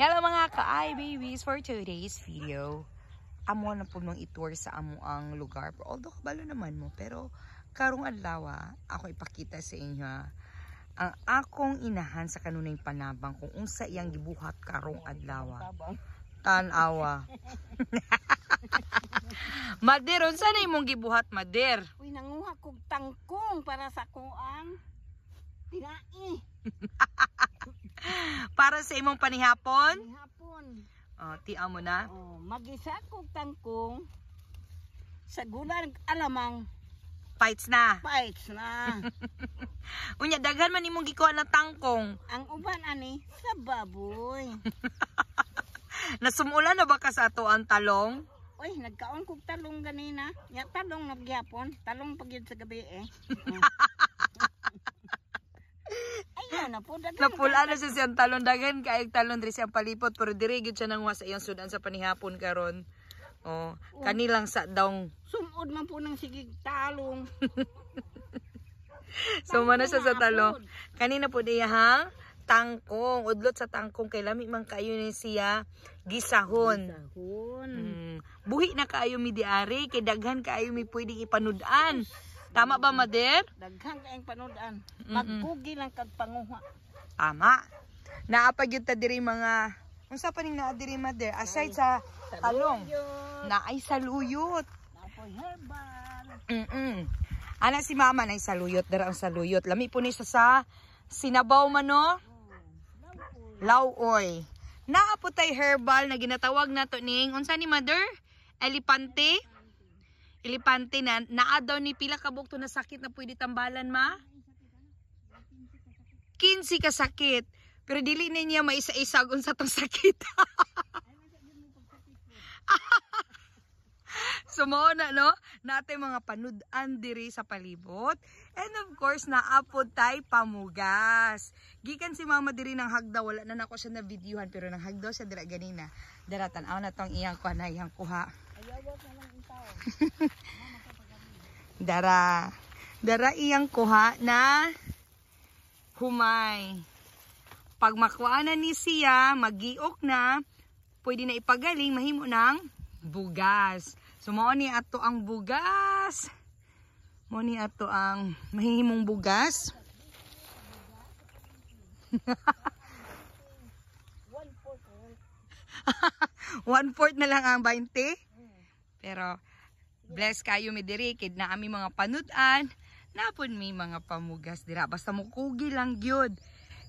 Hello mga ka-ay babies, for today's video amo na po nung itour sa amo ang lugar, although kabalo naman mo, pero karong adlaw ako ipakita sa inyo ang akong inahan sa kanunay panabang kung unsa iyang gibuhat karong adlaw. Tan-awa. Mader, unsa na imong gibuhat, Mader? Uy, nanguha kog tangkong para sa kuang tinai. Para sa imong panihapon? Hapon. Oh, tiya mo na. Oh, magisa kog tangkong sa gulang alamang Fights na. fights na. Unya, daghan man imong gikuha ng tangkong. Ang uban ani sa baboy. Nasumulan na ba ka sa ato ang talong? Uy, nagkaon kog talong ganina. Ya talong nagyapon, talong pagyud sa gabi eh. Ayun na po daghan. Napula na siya siyang talon, daghan kaayong talon diri siyang palipot, pero diri gyud siya nangwa sa iyang sudan sa panihapon karon. Oh, kanilang sa daw. Sumod man po ng sigig talong. So mana siya sa talong. Kanina po diya ha, tangkong, udlot sa tangkong kay lami man kaayo ni siya gisahon. Buhi na kaayo mi diari kay daghan kaayo mi pwedeng ipanud-an. Tama ba, Mader? Daghan kaayong panood-an. Magkugi lang kag panguha. Tama. Naapag yun ta diri mga, unsa pa ning naa diri, Mader? Aside sa talong, naay saluyot. Napoy herbal. Ana si mama na saluyot, dara ang saluyot. Lami po ni siya sa sinabaw man no? Lauoy. Naa po tay herbal na ginatawag nato ning unsa ni Mother? Elepante. Elepante na naa daw ni pila ka bukto na sakit na pwede tambalan ma? 15 ka sakit. Pero dili na niya maisa-isa unsa tong sakit. So mo na no, natin mga panud-an diri sa palibot. And of course, naapod tay pamugas. Gikan si mama diri ng hagdaw, wala na nako siya na videohan, pero nang hagdaw siya dira ganina. Dara tan-aw na tong iyang kuan, iyang kuha. Dara iyang kuha na humay. Pag makuha na ni siya, magiok na, pwede na ipagaling, mahimo ng bugas. So, mao ni ato ang bugas. Mao ni ato ang mahihimong bugas. 1/4 na lang ang 20. Pero, bless kayo mi diri, kid na ami mga panudan, napon mi mga pamugas dira. Basta mo kugi lang gyud.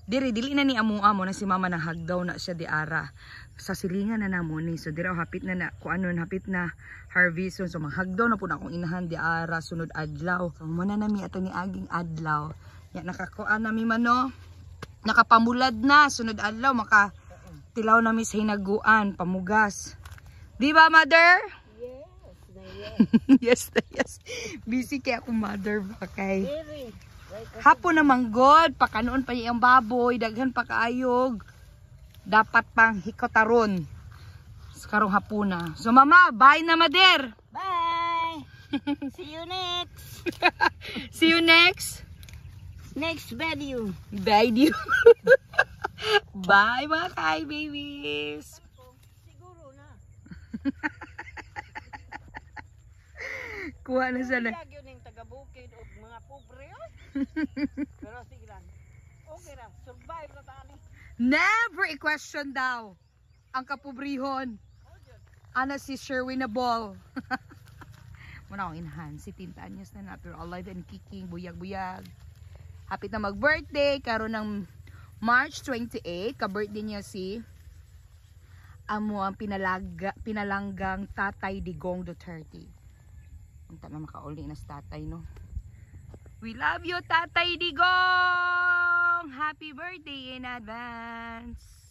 Diri dili na ni amo-amo na si mama na hagdaw na siya di ara. Sa silingan na namo ni. So dira hapit na kuanon hapit na harvest. So maghagdaw na po na akong inahan di ara sunod adlaw. So muna nami ato ni aging adlaw. Ya nakakuan nami mano. Nakapamulad na sunod adlaw maka tilaw nami sa hinaguan pamugas. Di ba, Mother? Yes. Yes. Busy kay ako, Mother, ba kay hapon naman god, pakanoon pa yung baboy, daghan pa kaayog. Dapat pang hikotaron. Karong hapuna. So mama, bye na, Mother. Bye. See you next. See you next Video. video. Bye mga kay babies. Siguro na. Kuha na sana. Yun yung taga-bukid o mga pobre. Pero sige lang. Okay na. Survive na tani. Never i-question daw ang kapobrihon. Ana si Sherwin na ball. Muna akong inahan. Si Tinta Anyos na natin. Alive and kicking. Buyag-buyag. Hapit na mag-birthday. Karoon ng March 28. Ka-birthday niya si amo ang pinalanggang Tatay Digong Duterte. Unta na makauli na sa tatay, no? We love you, Tatay Digong! Happy birthday in advance!